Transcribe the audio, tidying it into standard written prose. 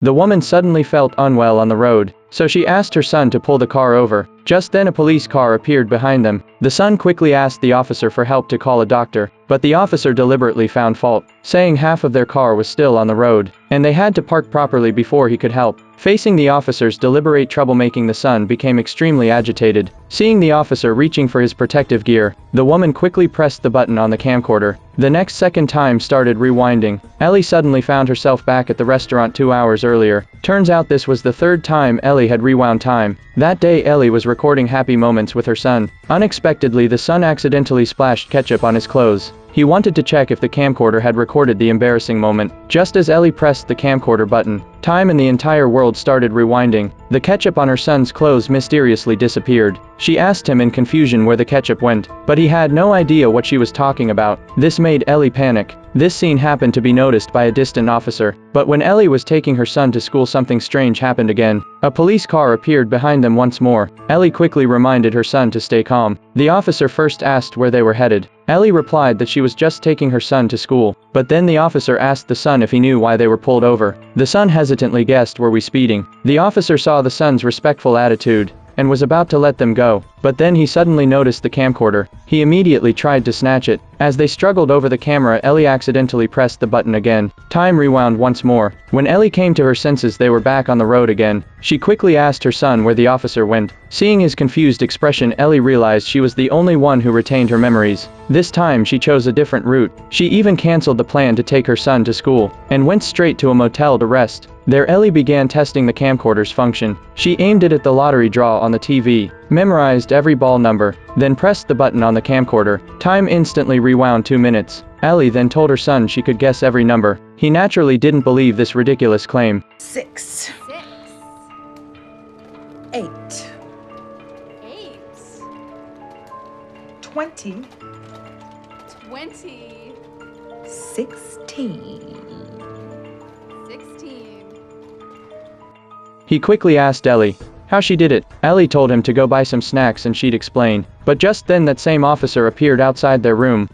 The woman suddenly felt unwell on the road, so she asked her son to pull the car over. Just then a police car appeared behind them. The son quickly asked the officer for help to call a doctor, but the officer deliberately found fault, saying half of their car was still on the road, and they had to park properly before he could help. Facing the officer's deliberate troublemaking, the son became extremely agitated. Seeing the officer reaching for his protective gear, the woman quickly pressed the button on the camcorder. The next second time started rewinding. Ellie suddenly found herself back at the restaurant 2 hours earlier. Turns out this was the third time Ellie had rewound time. That day Ellie was recording happy moments with her son. Unexpectedly, the son accidentally splashed ketchup on his clothes. He wanted to check if the camcorder had recorded the embarrassing moment. Just as Ellie pressed the camcorder button, time and the entire world started rewinding. The ketchup on her son's clothes mysteriously disappeared. She asked him in confusion where the ketchup went, but he had no idea what she was talking about. This made Ellie panic. This scene happened to be noticed by a distant officer, but when Ellie was taking her son to school, something strange happened again. A police car appeared behind them once more. Ellie quickly reminded her son to stay calm. The officer first asked where they were headed. Ellie replied that she was just taking her son to school, but then the officer asked the son if he knew why they were pulled over. The son hesitantly guessed, "Were we speeding?" The officer saw the son's respectful attitude and was about to let them go, but then he suddenly noticed the camcorder. He immediately tried to snatch it. As they struggled over the camera, Ellie accidentally pressed the button again. Time rewound once more. When Ellie came to her senses, they were back on the road again. She quickly asked her son where the officer went. Seeing his confused expression, Ellie realized she was the only one who retained her memories. This time she chose a different route. She even cancelled the plan to take her son to school, and went straight to a motel to rest. There Ellie began testing the camcorder's function. She aimed it at the lottery draw on the TV, memorized every ball number, then pressed the button on the camcorder. Time instantly rewound 2 minutes. Ellie then told her son she could guess every number. He naturally didn't believe this ridiculous claim. 6. 8. 20. 16. He quickly asked Ellie how she did it. Ellie told him to go buy some snacks and she'd explain. But just then that same officer appeared outside their room.